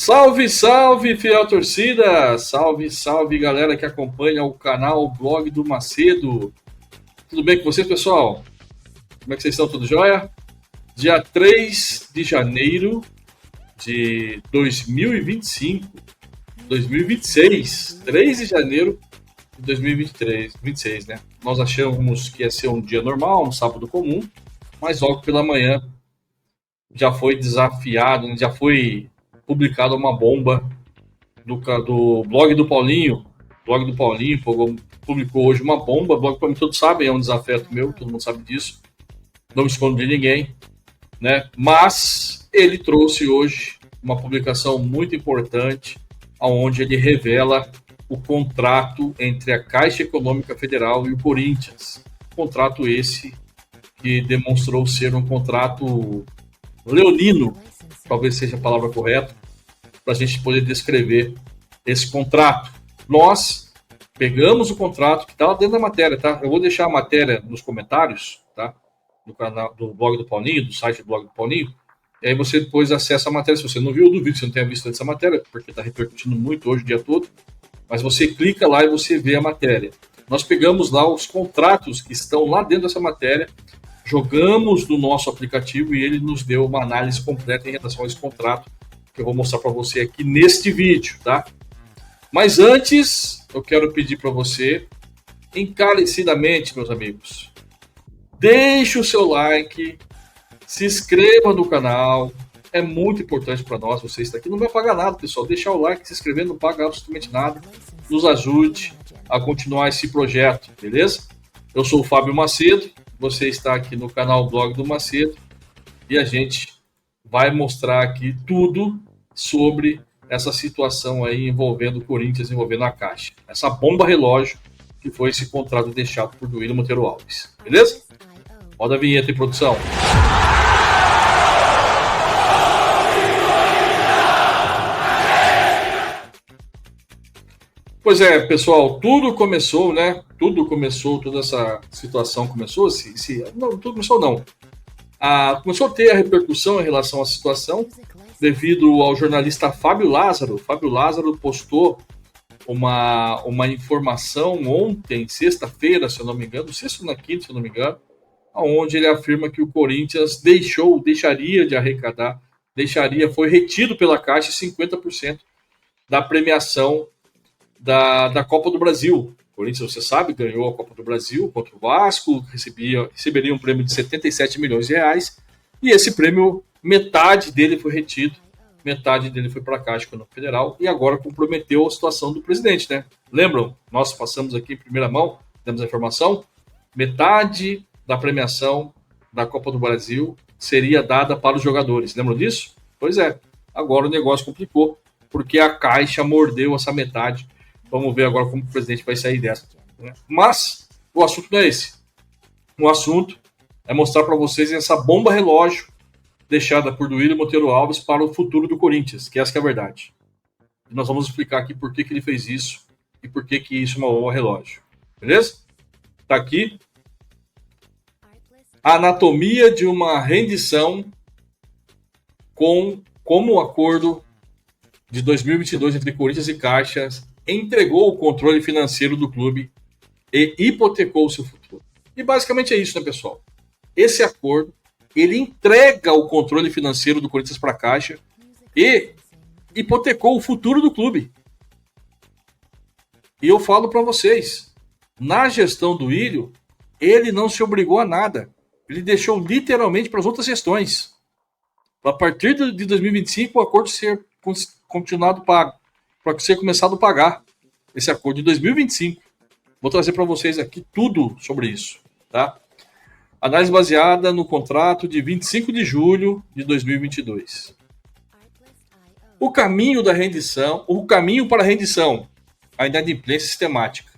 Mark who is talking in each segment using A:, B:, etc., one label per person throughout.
A: Salve, salve, fiel torcida! Salve, salve, galera que acompanha o canal Blog do Macedo. Tudo bem com vocês, pessoal? Como é que vocês estão? Tudo jóia? Dia 3 de janeiro de 2025, 2026, 3 de janeiro de 2023, 26, né? Nós achamos que ia ser um dia normal, um sábado comum, mas logo pela manhã já foi desafiado, já foi publicada uma bomba do blog do Paulinho. O blog do Paulinho publicou hoje uma bomba. O blog para mim todos sabem, é um desafeto meu, todo mundo sabe disso. Não me escondo de ninguém, né? Mas ele trouxe hoje uma publicação muito importante, onde ele revela o contrato entre a Caixa Econômica Federal e o Corinthians. Contrato esse que demonstrou ser um contrato leonino, talvez seja a palavra correta, para a gente poder descrever esse contrato. Nós pegamos o contrato que está lá dentro da matéria, tá? Eu vou deixar a matéria nos comentários, tá? Do canal, do blog do Paulinho, do site do blog do Paulinho. E aí você depois acessa a matéria. Se você não viu, eu duvido que você não tenha visto essa matéria, porque está repercutindo muito hoje o dia todo. Mas você clica lá e você vê a matéria. Nós pegamos lá os contratos que estão lá dentro dessa matéria, jogamos no nosso aplicativo e ele nos deu uma análise completa em relação a esse contrato, que eu vou mostrar para você aqui neste vídeo, tá? Mas antes, eu quero pedir para você, encarecidamente, meus amigos, deixe o seu like, se inscreva no canal, é muito importante para nós, você está aqui, não vai pagar nada, pessoal, deixar o like, se inscrever, não paga absolutamente nada, nos ajude a continuar esse projeto, beleza? Eu sou o Fábio Macedo, você está aqui no canal Blog do Macedo e a gente vai mostrar aqui tudo sobre essa situação aí envolvendo o Corinthians, envolvendo a Caixa. Essa bomba relógio que foi esse contrato deixado por Duílio Monteiro Alves. Beleza? Roda a vinheta em produção. Pois é, pessoal, tudo começou, né? Toda essa situação começou, não, tudo começou não. Começou a ter a repercussão em relação à situação devido ao jornalista Fábio Lázaro. Fábio Lázaro postou uma informação ontem, sexta-feira, se eu não me engano, sexta ou na quinta, se eu não me engano, onde ele afirma que o Corinthians deixaria de arrecadar, foi retido pela Caixa 50% da premiação da Copa do Brasil. O Corinthians, você sabe, ganhou a Copa do Brasil contra o Vasco, receberia um prêmio de 77 milhões de reais, e esse prêmio, metade dele foi retido, metade dele foi para a Caixa Econômica Federal, e agora comprometeu a situação do presidente, né? Lembram? Nós passamos aqui em primeira mão, demos a informação, metade da premiação da Copa do Brasil seria dada para os jogadores. Lembram disso? Pois é, agora o negócio complicou, porque a Caixa mordeu essa metade. Vamos ver agora como o presidente vai sair dessa. Né? Mas o assunto não é esse. O assunto é mostrar para vocês essa bomba relógio deixada por Duílio Monteiro Alves para o futuro do Corinthians, que essa que é a verdade. E nós vamos explicar aqui por que ele fez isso e por que isso é uma bomba relógio. Beleza? Está aqui a anatomia de uma rendição como o acordo de 2022 entre Corinthians e Caixa entregou o controle financeiro do clube e hipotecou o seu futuro. E basicamente é isso, né, pessoal? Esse acordo, ele entrega o controle financeiro do Corinthians para a Caixa e hipotecou o futuro do clube. E eu falo para vocês, na gestão do Ilho, ele não se obrigou a nada. Ele deixou literalmente para as outras gestões. A partir de 2025, o acordo ser continuado pago, para ser começado a pagar esse acordo de 2025. Vou trazer para vocês aqui tudo sobre isso, tá? Análise baseada no contrato de 25 de julho de 2022. O caminho para a rendição, a inadimplência sistemática.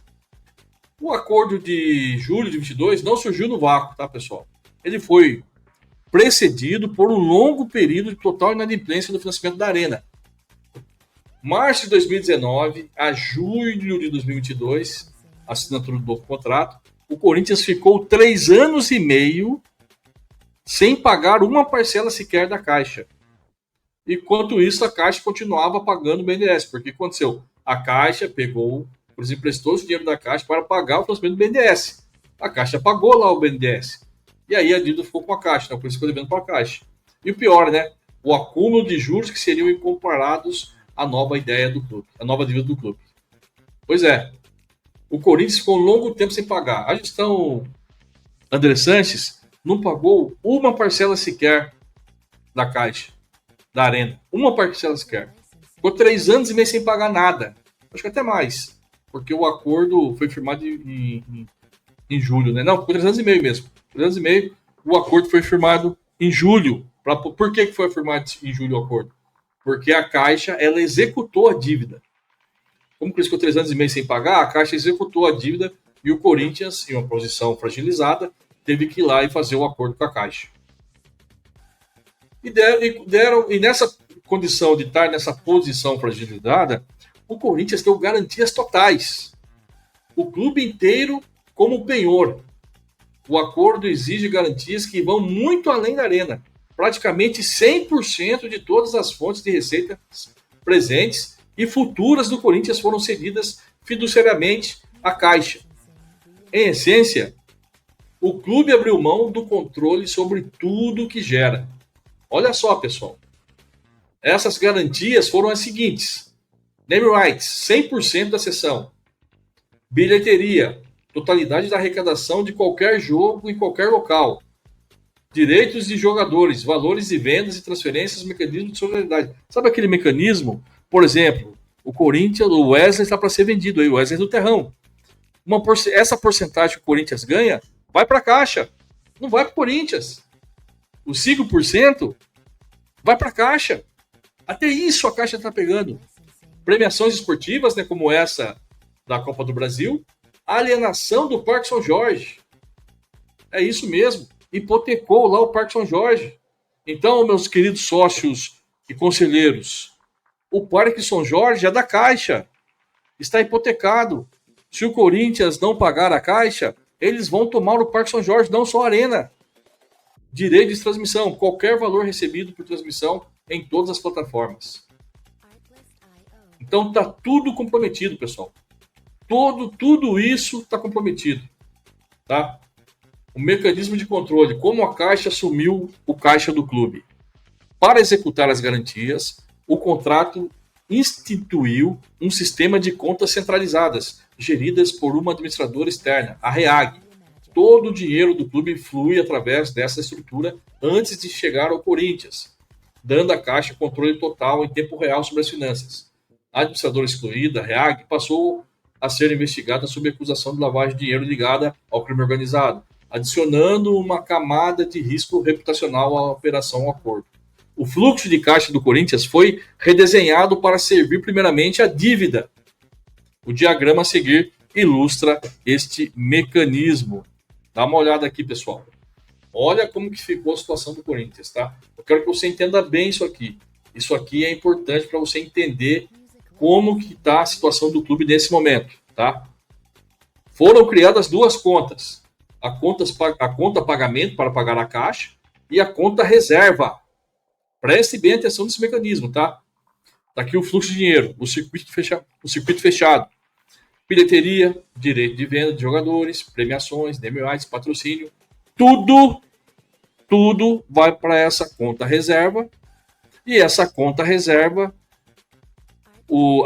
A: O acordo de julho de 22 não surgiu no vácuo, tá, pessoal? Ele foi precedido por um longo período de total inadimplência do financiamento da Arena. Março de 2019 a julho de 2022, assinatura do novo contrato, o Corinthians ficou 3 anos e meio sem pagar uma parcela sequer da Caixa. Enquanto isso, a Caixa continuava pagando o BNDES. Porque o que aconteceu? A Caixa pegou, por exemplo, emprestou o dinheiro da Caixa para pagar o financiamento do BNDES. A Caixa pagou lá o BNDES. E aí a dívida ficou com a Caixa, né? Por isso ficou devendo para a Caixa. E o pior, né? O acúmulo de juros que seriam incorporados à nova ideia do clube, a nova dívida do clube. Pois é, o Corinthians ficou um longo tempo sem pagar. A gestão André Sanches não pagou uma parcela sequer da Caixa, da Arena. Uma parcela sequer. Ficou 3 anos e meio sem pagar nada. Acho que até mais. Porque o acordo foi firmado em julho, né? Não, ficou 3 anos e meio mesmo. 3 anos e meio. O acordo foi firmado em julho. Por que foi firmado em julho o acordo? Porque a Caixa, ela executou a dívida. Como que ficou 3 anos e meio sem pagar, a Caixa executou a dívida e o Corinthians, em uma posição fragilizada, teve que ir lá e fazer o acordo com a Caixa. E nessa condição de estar nessa posição fragilizada, o Corinthians deu garantias totais. O clube inteiro como penhor. O acordo exige garantias que vão muito além da Arena. Praticamente 100% de todas as fontes de receita presentes e futuras do Corinthians foram cedidas fiduciariamente à Caixa. Em essência, o clube abriu mão do controle sobre tudo que gera. Olha só, pessoal. Essas garantias foram as seguintes: name rights, 100% da sessão. Bilheteria, totalidade da arrecadação de qualquer jogo em qualquer local. Direitos de jogadores, valores de vendas e transferências, mecanismo de solidariedade. Sabe aquele mecanismo? Por exemplo, o Corinthians, o Wesley está para ser vendido aí, o Wesley do Terrão. Essa porcentagem que o Corinthians ganha vai para a Caixa, não vai para o Corinthians. Os 5% vai para a Caixa. Até isso a Caixa está pegando. Premiações esportivas, né, como essa da Copa do Brasil, alienação do Parque São Jorge. É isso mesmo. Hipotecou lá o Parque São Jorge. Então, meus queridos sócios e conselheiros, o Parque São Jorge é da Caixa. Está hipotecado. Se o Corinthians não pagar a Caixa, eles vão tomar o Parque São Jorge, não só a Arena. Direito de transmissão, qualquer valor recebido por transmissão em todas as plataformas. Então tá tudo comprometido, pessoal. Tudo isso está comprometido, tá? O mecanismo de controle, como a Caixa assumiu o caixa do clube. Para executar as garantias, o contrato instituiu um sistema de contas centralizadas, geridas por uma administradora externa, a REAG. Todo o dinheiro do clube flui através dessa estrutura antes de chegar ao Corinthians, dando à Caixa controle total em tempo real sobre as finanças. A administradora excluída, a REAG, passou a ser investigada sob acusação de lavagem de dinheiro ligada ao crime organizado, adicionando uma camada de risco reputacional à operação ao acordo. O fluxo de caixa do Corinthians foi redesenhado para servir primeiramente a dívida. O diagrama a seguir ilustra este mecanismo. Dá uma olhada aqui, pessoal. Olha como que ficou a situação do Corinthians, tá? Eu quero que você entenda bem isso aqui. Isso aqui é importante para você entender como que está a situação do clube nesse momento, tá? Foram criadas duas contas. A conta pagamento para pagar a Caixa e a conta reserva. Preste bem atenção nesse mecanismo, tá? Tá aqui o fluxo de dinheiro, o circuito fechado. Bilheteria, direito de venda de jogadores, premiações, name rights, patrocínio. Tudo vai para essa conta reserva. E essa conta reserva,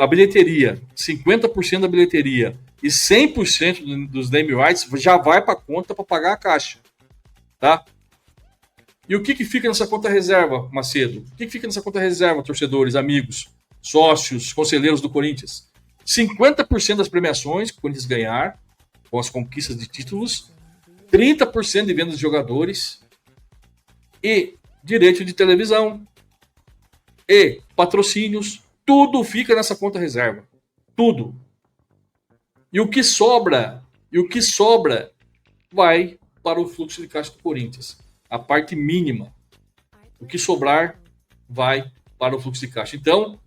A: a bilheteria, 50% da bilheteria e 100% dos name rights já vai para a conta para pagar a Caixa, tá? E o que fica nessa conta reserva, Macedo? O que fica nessa conta reserva, torcedores, amigos, sócios, conselheiros do Corinthians? 50% das premiações que o Corinthians ganhar com as conquistas de títulos, 30% de vendas de jogadores e direito de televisão e patrocínios. Tudo fica nessa conta reserva. Tudo. E o que sobra vai para o fluxo de caixa do Corinthians. A parte mínima. O que sobrar vai para o fluxo de caixa. Então,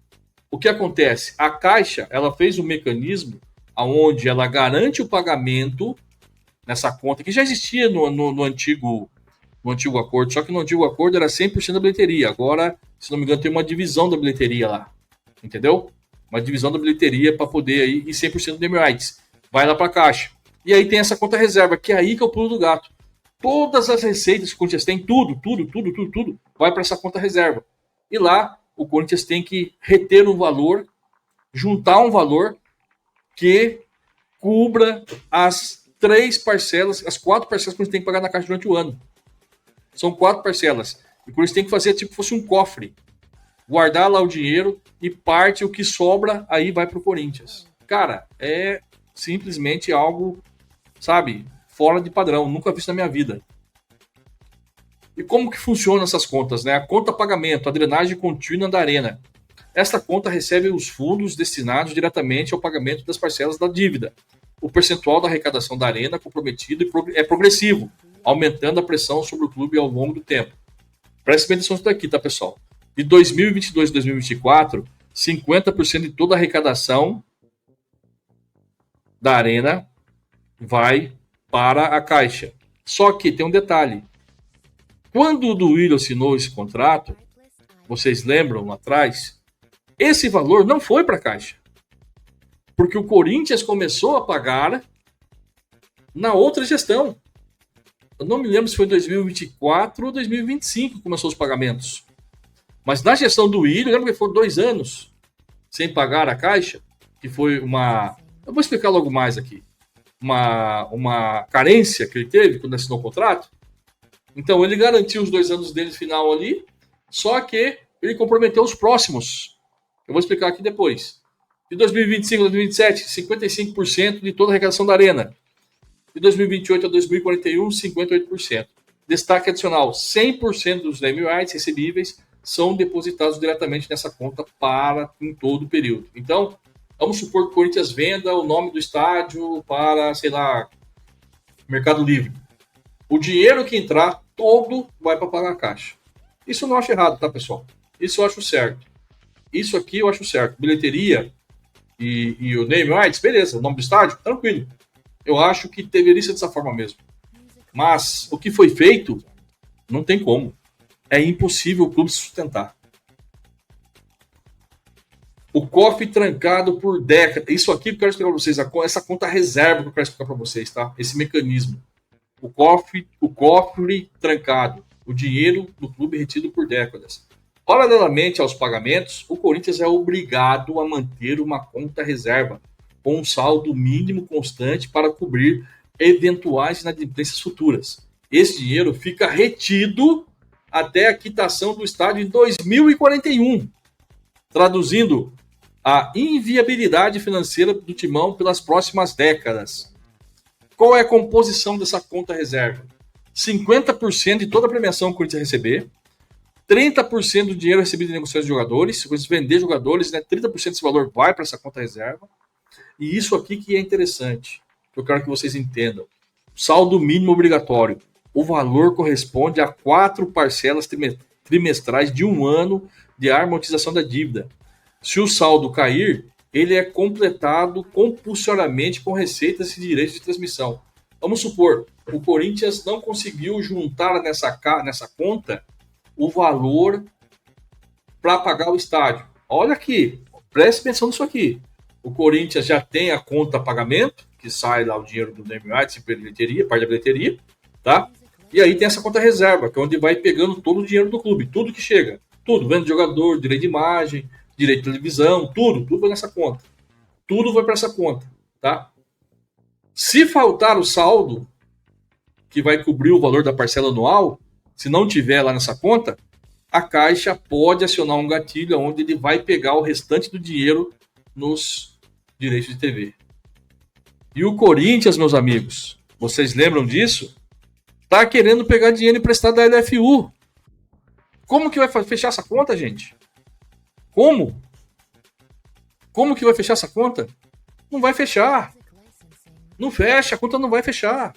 A: o que acontece? A Caixa, ela fez um mecanismo onde ela garante o pagamento nessa conta, que já existia no antigo acordo, só que no antigo acordo era 100% da bilheteria, agora se não me engano, tem uma divisão da bilheteria lá. Entendeu? Uma divisão da bilheteria para poder aí, e 100% do name rights. Vai lá para a Caixa. E aí tem essa conta reserva, que é aí que é o pulo do gato. Todas as receitas que o Corinthians tem, tudo, vai para essa conta reserva. E lá o Corinthians tem que reter um valor, juntar um valor que cubra as 3 parcelas, as 4 parcelas que a gente tem que pagar na Caixa durante o ano. São 4 parcelas. E o Corinthians tem que fazer tipo fosse um cofre. Guardar lá o dinheiro e parte o que sobra aí vai para o Corinthians. Cara, é simplesmente algo, sabe, fora de padrão, nunca visto na minha vida. E como que funcionam essas contas, né? A conta pagamento, a drenagem contínua da Arena. Esta conta recebe os fundos destinados diretamente ao pagamento das parcelas da dívida. O percentual da arrecadação da Arena comprometido é progressivo, aumentando a pressão sobre o clube ao longo do tempo. Preste bem atenção nisso daqui, tá, pessoal? De 2022 a 2024, 50% de toda a arrecadação da Arena vai para a Caixa. Só que tem um detalhe. Quando o Duílio assinou esse contrato, vocês lembram lá atrás, esse valor não foi para a Caixa. Porque o Corinthians começou a pagar na outra gestão. Eu não me lembro se foi 2024 ou 2025 que começou os pagamentos. Mas na gestão do Duílio, lembra que foram 2 anos sem pagar a Caixa? Que foi uma... Eu vou explicar logo mais aqui. Uma carência que ele teve quando assinou o contrato. Então, ele garantiu os 2 anos dele final ali, só que ele comprometeu os próximos. Eu vou explicar aqui depois. De 2025 a 2027, 55% de toda a arrecadação da Arena. De 2028 a 2041, 58%. Destaque adicional, 100% dos name rights recebíveis são depositados diretamente nessa conta em todo o período. Então, vamos supor que o Corinthians venda o nome do estádio para, sei lá, Mercado Livre. O dinheiro que entrar, todo vai para pagar a Caixa. Isso eu não acho errado, tá, pessoal? Isso eu acho certo. Isso aqui eu acho certo. Bilheteria e o name rights, beleza. O nome do estádio, tranquilo. Eu acho que deveria ser dessa forma mesmo. Mas o que foi feito, não tem como. É impossível o clube sustentar. O cofre trancado por décadas. Isso aqui que eu quero explicar para vocês. Essa conta reserva que eu quero explicar para vocês, tá? Esse mecanismo. O cofre trancado. O dinheiro do clube retido por décadas. Paralelamente aos pagamentos, o Corinthians é obrigado a manter uma conta reserva com um saldo mínimo constante para cobrir eventuais inadimplências futuras. Esse dinheiro fica retido até a quitação do estádio em 2041, traduzindo a inviabilidade financeira do Timão pelas próximas décadas. Qual é a composição dessa conta reserva? 50% de toda a premiação que o Corinthians receber, 30% do dinheiro recebido em negociações de jogadores, se você vender jogadores, né, 30% desse valor vai para essa conta reserva. E isso aqui que é interessante, que eu quero que vocês entendam. Saldo mínimo obrigatório. O valor corresponde a 4 parcelas trimestrais de 1 ano de amortização da dívida. Se o saldo cair, ele é completado compulsoriamente com receitas e direitos de transmissão. Vamos supor, o Corinthians não conseguiu juntar nessa conta o valor para pagar o estádio. Olha aqui, preste atenção nisso aqui. O Corinthians já tem a conta pagamento, que sai lá o dinheiro do name rights, bilheteria, parte da bilheteria, tá? E aí tem essa conta reserva, que é onde vai pegando todo o dinheiro do clube, tudo que chega. Tudo, venda de jogador, direito de imagem, direito de televisão, tudo vai nessa conta. Tudo vai para essa conta, tá? Se faltar o saldo, que vai cobrir o valor da parcela anual, se não tiver lá nessa conta, a Caixa pode acionar um gatilho onde ele vai pegar o restante do dinheiro nos direitos de TV. E o Corinthians, meus amigos, vocês lembram disso? Tá querendo pegar dinheiro emprestado da LFU. Como que vai fechar essa conta, gente? Como? Como que vai fechar essa conta? Não vai fechar. Não fecha, a conta não vai fechar.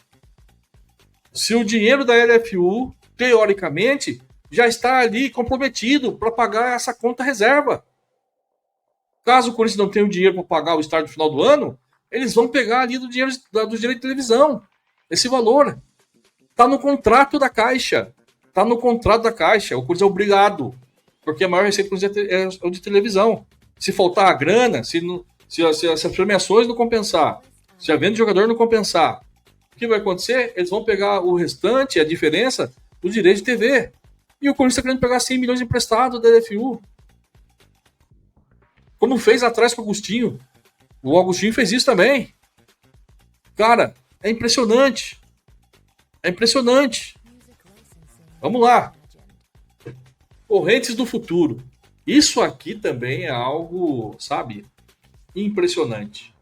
A: Se o dinheiro da LFU, teoricamente, já está ali comprometido para pagar essa conta reserva. Caso o Corinthians não tenha o dinheiro para pagar o estádio no final do ano, eles vão pegar ali do dinheiro do direito de televisão. Esse valor. Está no contrato da Caixa. Está no contrato da Caixa. O Corinthians é obrigado. Porque a maior receita é o de televisão. Se faltar a grana, se as premiações não compensar, se a venda de jogador não compensar, o que vai acontecer? Eles vão pegar o restante, a diferença, do direito de TV. E o Corinthians está querendo pegar 100 milhões emprestado da LFU. Como fez atrás com o Agostinho. O Agostinho fez isso também. Cara, é impressionante. É impressionante. Vamos lá. Correntes do futuro. Isso aqui também é algo, sabe, impressionante.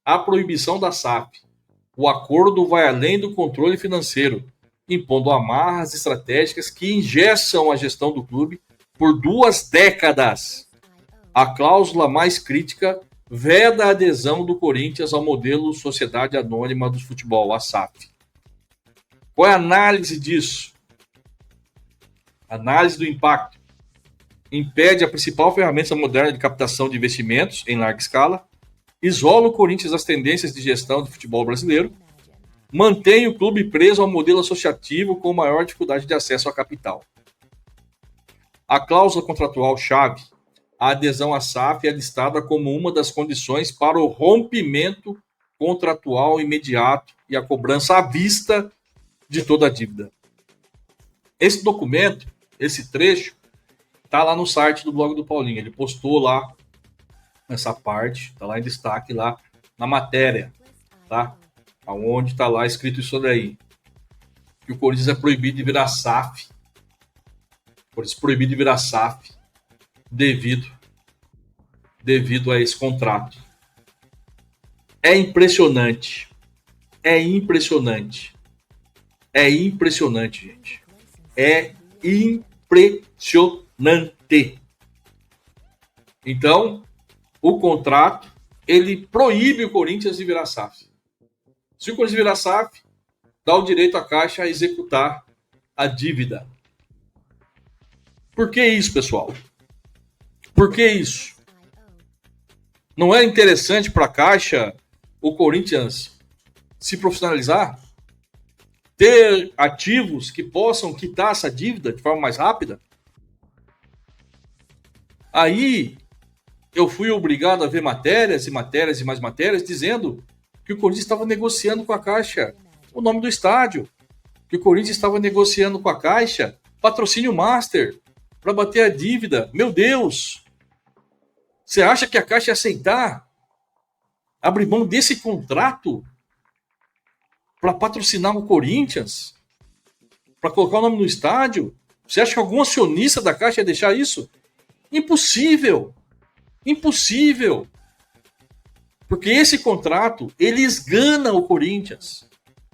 A: A proibição da SAF. O acordo vai além do controle financeiro, impondo amarras estratégicas que engessam a gestão do clube por 2 décadas. A cláusula mais crítica veda a adesão do Corinthians ao modelo Sociedade Anônima do Futebol, a SAF. Qual é a análise disso? Análise do impacto. Impede a principal ferramenta moderna de captação de investimentos em larga escala, isola o Corinthians das tendências de gestão do futebol brasileiro, mantém o clube preso ao modelo associativo com maior dificuldade de acesso à capital. A cláusula contratual-chave, a adesão à SAF, é listada como uma das condições para o rompimento contratual imediato e a cobrança à vista de toda a dívida. Esse documento, esse trecho, está lá no site do blog do Paulinho. Ele postou lá essa parte, está lá em destaque lá na matéria, tá? Aonde está lá escrito isso daí. Que o Corinthians é proibido de virar SAF. O Corinthians é proibido de virar SAF devido a esse contrato. É impressionante. É impressionante. É impressionante, gente. É impressionante. Então, o contrato, ele proíbe o Corinthians de virar SAF. Se o Corinthians virar SAF, dá o direito à Caixa a executar a dívida. Por que isso, pessoal? Por que isso? Não é interessante para a Caixa o Corinthians se profissionalizar? Ter ativos que possam quitar essa dívida de forma mais rápida? Aí eu fui obrigado a ver matérias e matérias e mais matérias dizendo que o Corinthians estava negociando com a Caixa o nome do estádio, que o Corinthians estava negociando com a Caixa patrocínio master para bater a dívida. Meu Deus! Você acha que a Caixa ia aceitar abrir mão desse contrato para patrocinar o Corinthians? Para colocar o nome no estádio? Você acha que algum acionista da Caixa ia deixar isso? Impossível! Impossível! Porque esse contrato, ele esgana o Corinthians.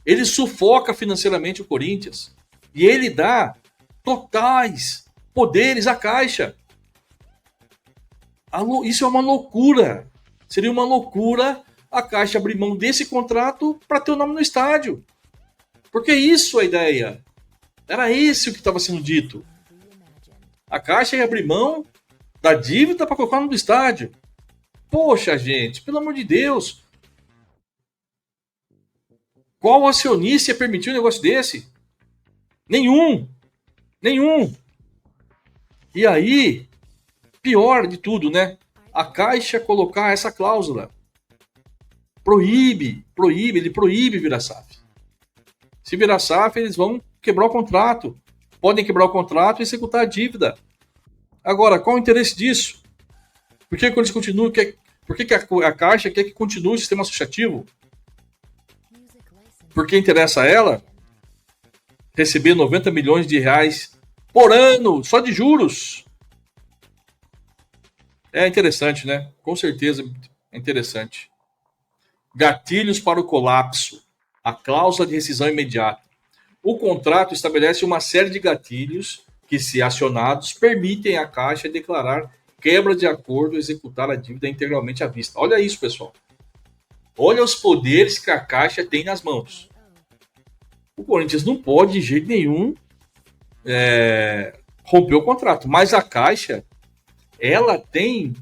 A: Ele sufoca financeiramente o Corinthians. E ele dá totais poderes à Caixa. Isso é uma loucura. Seria uma loucura a Caixa abrir mão desse contrato para ter o nome no estádio. Porque isso é a ideia. Era esse o que estava sendo dito. A Caixa ia abrir mão da dívida para colocar o nome do estádio. Poxa, gente, pelo amor de Deus. Qual acionista ia permitir um negócio desse? Nenhum. Nenhum. E aí, pior de tudo, né? A Caixa colocar essa cláusula. Ele proíbe virar SAF. Se virar SAF, eles vão quebrar o contrato. Podem quebrar o contrato e executar a dívida. Agora, qual o interesse disso? Por que eles continuam? Por que a Caixa quer que continue o sistema associativo? Porque interessa a ela receber 90 milhões de reais por ano, só de juros. É interessante, né? Com certeza é interessante. Gatilhos para o colapso. A cláusula de rescisão imediata. O contrato estabelece uma série de gatilhos que, se acionados, permitem à Caixa declarar quebra de acordo e executar a dívida integralmente à vista. Olha isso, pessoal. Olha os poderes que a Caixa tem nas mãos. O Corinthians não pode, de jeito nenhum, romper o contrato. Mas a Caixa, ela tem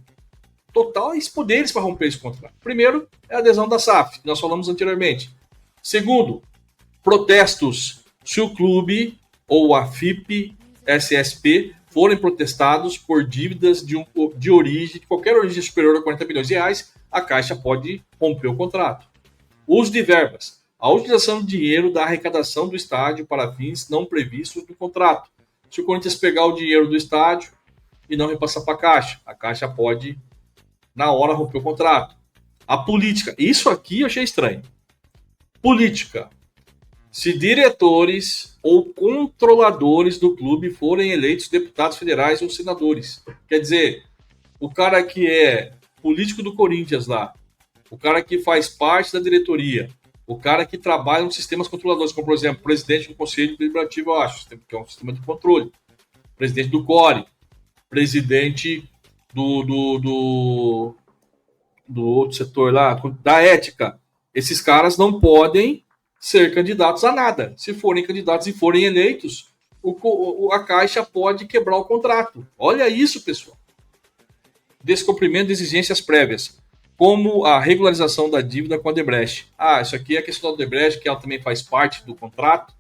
A: totais poderes para romper esse contrato. Primeiro, é a adesão da SAF, que nós falamos anteriormente. Segundo, protestos. Se o clube ou a FIP, SSP, forem protestados por dívidas de origem, de qualquer origem superior a 40 bilhões de reais, a Caixa pode romper o contrato. Uso de verbas. A utilização de dinheiro da arrecadação do estádio para fins não previstos no contrato. Se o Corinthians pegar o dinheiro do estádio e não repassar para a Caixa pode, na hora, romper o contrato. A política. Isso aqui eu achei estranho. Política. Se diretores ou controladores do clube forem eleitos deputados federais ou senadores. Quer dizer, o cara que é político do Corinthians lá, o cara que faz parte da diretoria, o cara que trabalha nos sistemas controladores, como, por exemplo, presidente do Conselho Deliberativo, eu acho, que é um sistema de controle, presidente do CORE, presidente do outro setor lá, da ética. Esses caras não podem ser candidatos a nada. Se forem candidatos e forem eleitos, a Caixa pode quebrar o contrato. Olha isso, pessoal. Descumprimento de exigências prévias, como a regularização da dívida com a Odebrecht. Isso aqui é a questão da Odebrecht, que ela também faz parte do contrato.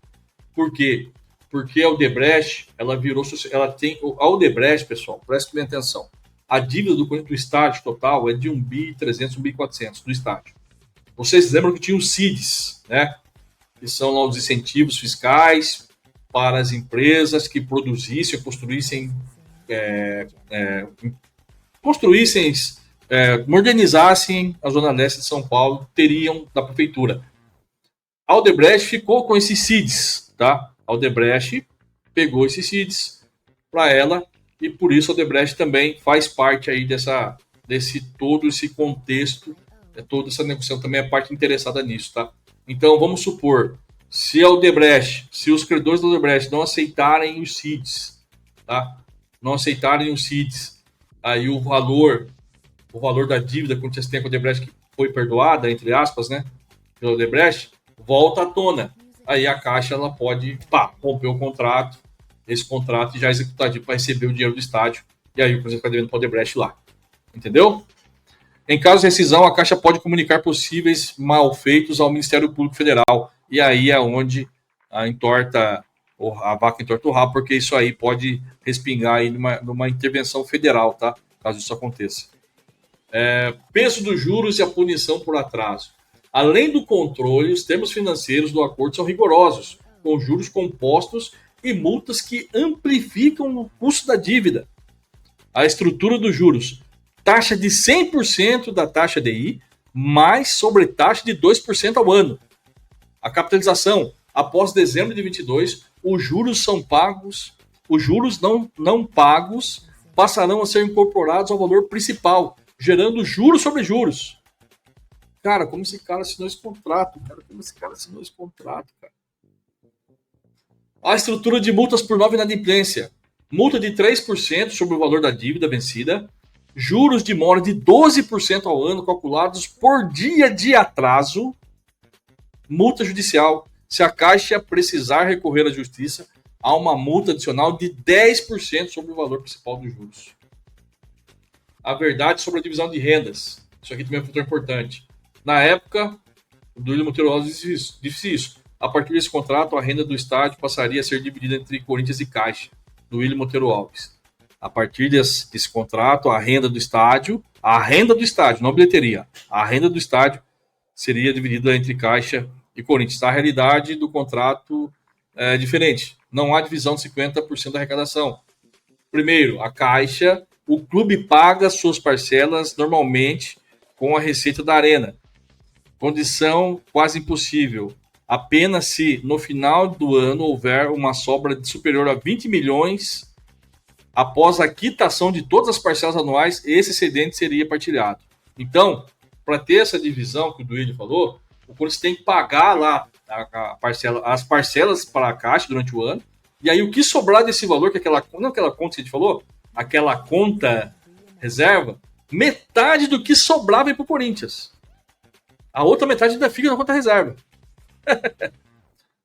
A: Por quê? Porque a Odebrecht, a Odebrecht, pessoal, prestem bem atenção. A dívida do estádio total é de 1.300, 1.400 do estádio. Vocês lembram que tinha os CIDs, né? Que são lá os incentivos fiscais para as empresas que produzissem, modernizassem a Zona Leste de São Paulo, teriam da prefeitura. A Odebrecht ficou com esses CIDs, tá? A Odebrecht pegou esses CIDs para ela e por isso a Odebrecht também faz parte aí todo esse contexto, toda essa negociação também é parte interessada nisso, tá? Então, vamos supor, se os credores da Odebrecht não aceitarem os CIDs, tá? Não aceitarem os CIDs, aí o valor da dívida que vocês têm com a Odebrecht que foi perdoada, entre aspas, né? Pela Odebrecht, volta à tona. Aí a Caixa, ela pode, romper o contrato, esse contrato já executado para receber o dinheiro do estádio, e aí o Cruzeiro fica devendo para a Odebrecht lá. Entendeu? Em caso de rescisão, a Caixa pode comunicar possíveis malfeitos ao Ministério Público Federal. E aí é onde a vaca entorta o rabo, porque isso aí pode respingar aí numa intervenção federal, tá? Caso isso aconteça. Peso dos juros e a punição por atraso. Além do controle, os termos financeiros do acordo são rigorosos, com juros compostos e multas que amplificam o custo da dívida. A estrutura dos juros. Taxa de 100% da taxa DI, mais sobretaxa de 2% ao ano. A capitalização, após dezembro de 22, os juros não pagos passarão a ser incorporados ao valor principal, gerando juros sobre juros. Cara, como esse cara assinou esse contrato? A estrutura de multas por nova inadimplência. Multa de 3% sobre o valor da dívida vencida. Juros de mora de 12% ao ano calculados por dia de atraso. Multa judicial. Se a Caixa precisar recorrer à justiça, há uma multa adicional de 10% sobre o valor principal dos juros. A verdade sobre a divisão de rendas. Isso aqui também é um fator importante. Na época, o Duílio Monteiro Alves disse isso. A partir desse contrato, a renda do estádio passaria a ser dividida entre Corinthians e Caixa. Duílio Monteiro Alves. A partir desse contrato, a renda do estádio, não bilheteria, a renda do estádio seria dividida entre Caixa e Corinthians. A realidade do contrato é diferente. Não há divisão de 50% da arrecadação. Primeiro, a Caixa, o clube paga suas parcelas normalmente com a receita da arena. Condição quase impossível. Apenas se no final do ano houver uma sobra superior a 20 milhões, após a quitação de todas as parcelas anuais, esse excedente seria partilhado. Então, para ter essa divisão que o Duílio falou, o Corinthians tem que pagar lá as parcelas para a Caixa durante o ano, e aí o que sobrar desse valor, que aquela conta que a gente falou, aquela conta reserva, metade do que sobrava para o Corinthians. A outra metade ainda fica na conta reserva.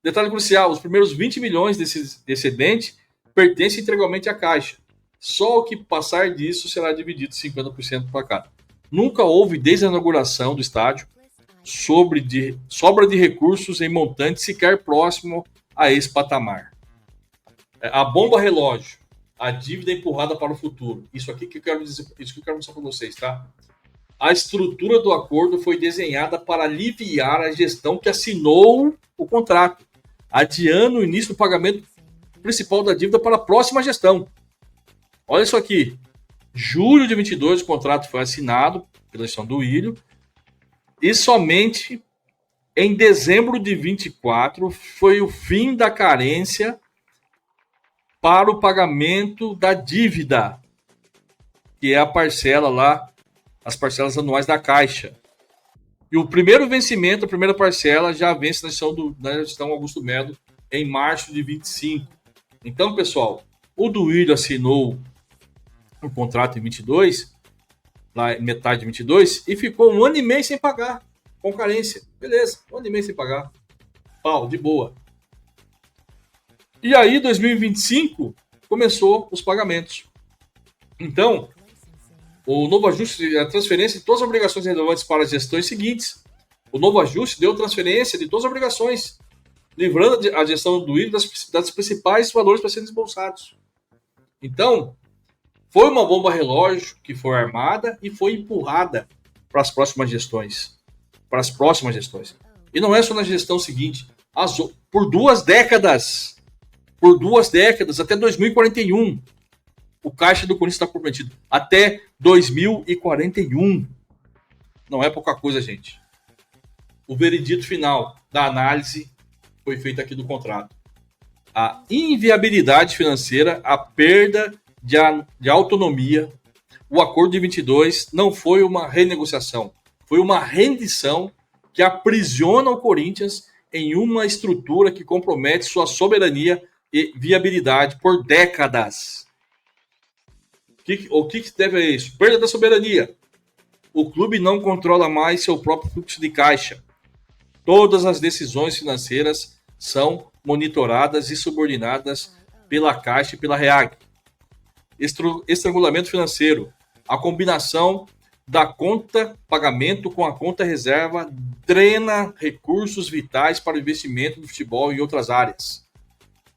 A: Detalhe crucial, os primeiros 20 milhões desse excedente pertencem integralmente à Caixa. Só o que passar disso será dividido 50% para cada. Nunca houve, desde a inauguração do estádio, sobra de recursos em montante sequer próximo a esse patamar. A bomba relógio. A dívida empurrada para o futuro. Isso aqui que eu quero dizer, isso que eu quero mostrar para vocês, tá? A estrutura do acordo foi desenhada para aliviar a gestão que assinou o contrato, adiando o início do pagamento principal da dívida para a próxima gestão. Olha isso aqui. Julho de 22, o contrato foi assinado pela gestão do Willio e somente em dezembro de 24 foi o fim da carência para o pagamento da dívida, que é a parcela lá, as parcelas anuais da Caixa. E o primeiro vencimento, a primeira parcela, já vence na gestão Augusto Melo em março de 25. Então, pessoal, o Duílio assinou o contrato em 22, lá em metade de 22, e ficou 1 ano e meio sem pagar, com carência. Beleza, 1 ano e meio sem pagar. Pau, de boa. E aí, 2025, começou os pagamentos. Então, o novo ajuste, a transferência de todas as obrigações relevantes para as gestões seguintes. O novo ajuste deu transferência de todas as obrigações, livrando a gestão do IRB das principais valores para serem desbolsados. Então, foi uma bomba relógio que foi armada e foi empurrada para as próximas gestões. Para as próximas gestões. E não é só na gestão seguinte. Por 2 décadas. Por 2 décadas, até 2041. O caixa do Corinthians está comprometido. Até 2041. Não é pouca coisa, gente. O veredito final da análise foi feito aqui do contrato. A inviabilidade financeira, a perda de autonomia, o acordo de 22 não foi uma renegociação, foi uma rendição que aprisiona o Corinthians em uma estrutura que compromete sua soberania e viabilidade por décadas. O que deve a isso? Perda da soberania. O clube não controla mais seu próprio fluxo de caixa. Todas as decisões financeiras são monitoradas e subordinadas pela Caixa e pela REAG. Estrangulamento financeiro. A combinação da conta pagamento com a conta reserva drena recursos vitais para o investimento no futebol e outras áreas.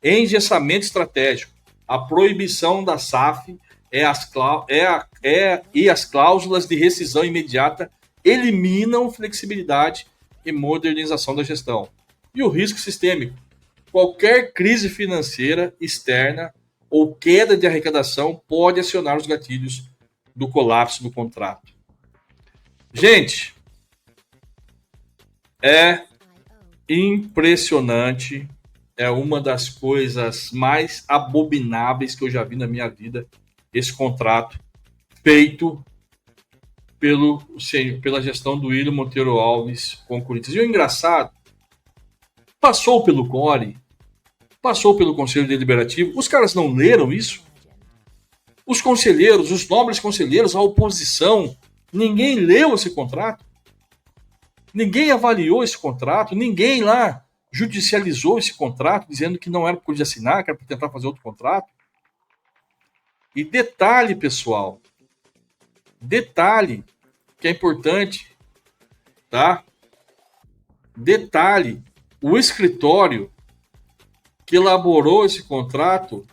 A: Engessamento estratégico. A proibição da SAF e as cláusulas de rescisão imediata eliminam flexibilidade e modernização da gestão. E o risco sistêmico. Qualquer crise financeira externa ou queda de arrecadação pode acionar os gatilhos do colapso do contrato. Gente, é impressionante. É uma das coisas mais abomináveis que eu já vi na minha vida, esse contrato feito pela gestão do Willio Monteiro Alves com o Corinthians. E o engraçado, passou pelo CORE, passou pelo Conselho Deliberativo, os caras não leram isso? Os conselheiros, os nobres conselheiros, a oposição, ninguém leu esse contrato? Ninguém avaliou esse contrato? Ninguém lá judicializou esse contrato, dizendo que não era para poder assinar, que era para tentar fazer outro contrato? E detalhe, pessoal, detalhe que é importante, tá? Detalhe, o escritório que elaborou esse contrato,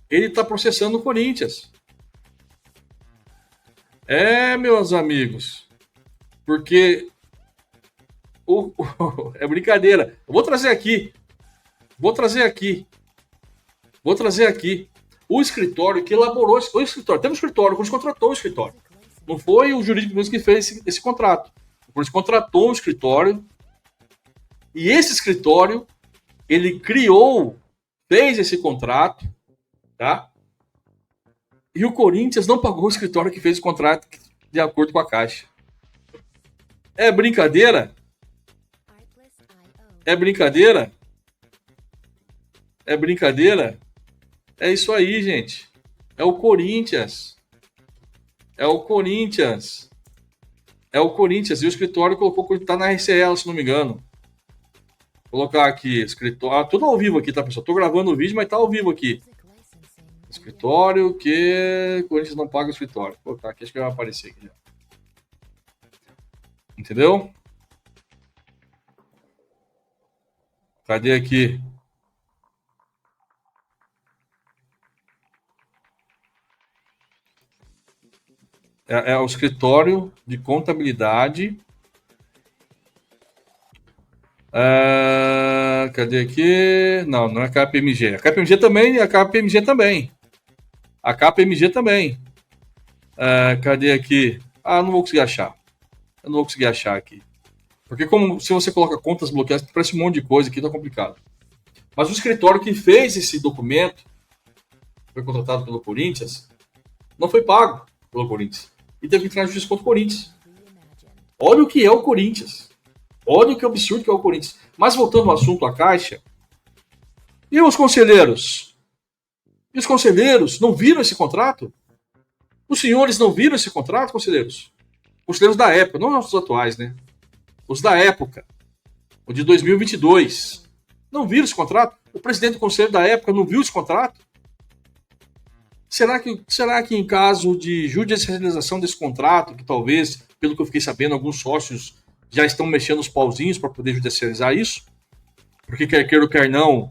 A: ele está processando o Corinthians. Meus amigos, porque é brincadeira. Eu vou trazer aqui. O escritório que elaborou o escritório. Teve um escritório, o Corinthians contratou o escritório. Não foi o jurídico que fez esse contrato. O Corinthians contratou um escritório e esse escritório ele fez esse contrato, tá? E o Corinthians não pagou o escritório que fez o contrato de acordo com a Caixa. É brincadeira? É brincadeira? É brincadeira? É isso aí, gente. É o Corinthians. É o Corinthians. É o Corinthians. E o escritório colocou que está na RCL, se não me engano. Vou colocar aqui, escritório. Tudo ao vivo aqui, tá, pessoal? Tô gravando o vídeo, mas tá ao vivo aqui. Escritório que Corinthians não paga o escritório. Vou colocar aqui, acho que vai aparecer aqui já. Entendeu? Cadê aqui? É o escritório de contabilidade. Cadê aqui? Não, não é KPMG. A KPMG também, a KPMG também. A KPMG também. Cadê aqui? Não vou conseguir achar. Eu não vou conseguir achar aqui. Porque como se você coloca contas bloqueadas, parece um monte de coisa aqui, tá complicado. Mas o escritório que fez esse documento, foi contratado pelo Corinthians, não foi pago pelo Corinthians. E teve que entrar na justiça contra o Corinthians. Olha o que é o Corinthians. Olha o que absurdo que é o Corinthians. Mas voltando ao assunto, a Caixa. E os conselheiros? E os conselheiros não viram esse contrato? Os senhores não viram esse contrato, conselheiros? Conselheiros da época, não os atuais, né? Os da época. O de 2022. Não viram esse contrato? O presidente do conselho da época não viu esse contrato? Será que em caso de judicialização desse contrato, que talvez, pelo que eu fiquei sabendo, alguns sócios já estão mexendo os pauzinhos para poder judicializar isso? Porque quer queira ou quer não,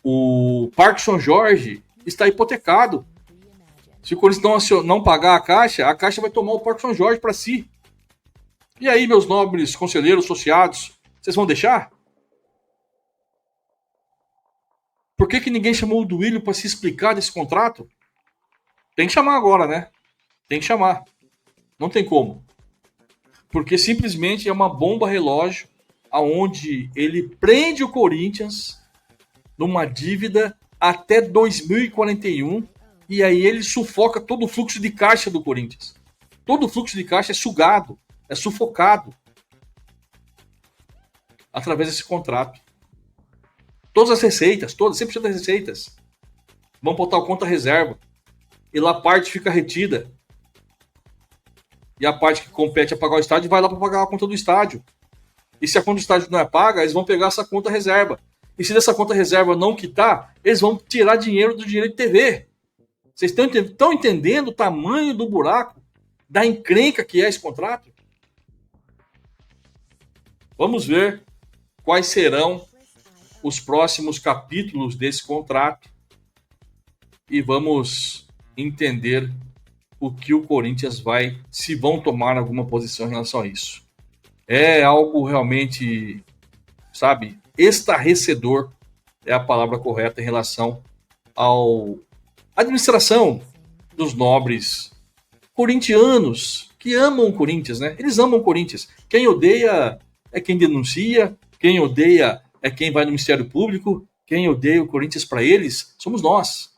A: o Parque São Jorge está hipotecado. Se o Corinthians não pagar a Caixa vai tomar o Parque São Jorge para si. E aí, meus nobres conselheiros associados, vocês vão deixar? Por que ninguém chamou o Duílio para se explicar desse contrato? Tem que chamar agora, né? Tem que chamar. Não tem como. Porque simplesmente é uma bomba relógio aonde ele prende o Corinthians numa dívida até 2041 e aí ele sufoca todo o fluxo de caixa do Corinthians. Todo o fluxo de caixa é sugado, é sufocado através desse contrato. Todas as receitas, 100% das receitas vão para tal conta reserva. E lá a parte fica retida. E a parte que compete a pagar o estádio vai lá para pagar a conta do estádio. E se a conta do estádio não é paga, eles vão pegar essa conta reserva. E se dessa conta reserva não quitar, eles vão tirar dinheiro do direito de TV. Vocês estão entendendo o tamanho do buraco, da encrenca que é esse contrato? Vamos ver quais serão os próximos capítulos desse contrato e vamos entender o que o Corinthians vai, se vão tomar alguma posição em relação a isso. É algo realmente, sabe, estarrecedor é a palavra correta em relação à administração dos nobres corintianos que amam o Corinthians, né? Eles amam o Corinthians. Quem odeia é quem denuncia, quem odeia é quem vai no Ministério Público, quem odeia o Corinthians para eles somos nós.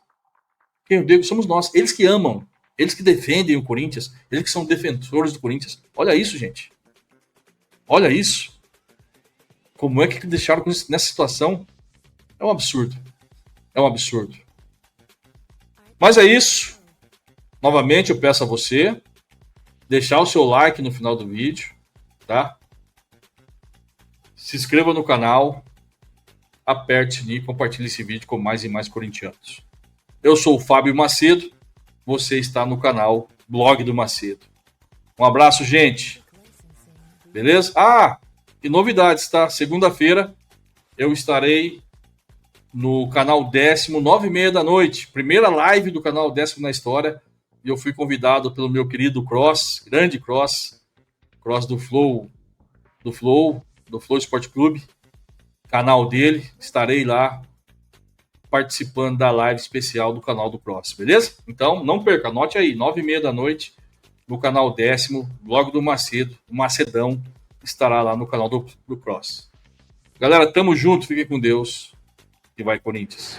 A: Quem odeia somos nós. Eles que amam, eles que defendem o Corinthians, eles que são defensores do Corinthians. Olha isso, gente. Olha isso. Como é que deixaram nessa situação? É um absurdo. É um absurdo. Mas é isso. Novamente eu peço a você deixar o seu like no final do vídeo, tá? Se inscreva no canal, aperte o sininho e compartilhe esse vídeo com mais e mais corintianos. Eu sou o Fábio Macedo, você está no canal Blog do Macedo. Um abraço, gente. Beleza? E novidades, tá? Segunda-feira eu estarei no canal 10º, 9h30 da noite. Primeira live do canal 10º na história. E eu fui convidado pelo meu querido Cross, grande Cross do Flow Esporte Clube, canal dele. Estarei lá participando da live especial do canal do Cross, beleza? Então, não perca, anote aí, 9h30 da noite, no canal 10º, Blog do Macedo, o Macedão estará lá no canal do Cross. Galera, tamo junto, fiquem com Deus e vai Corinthians.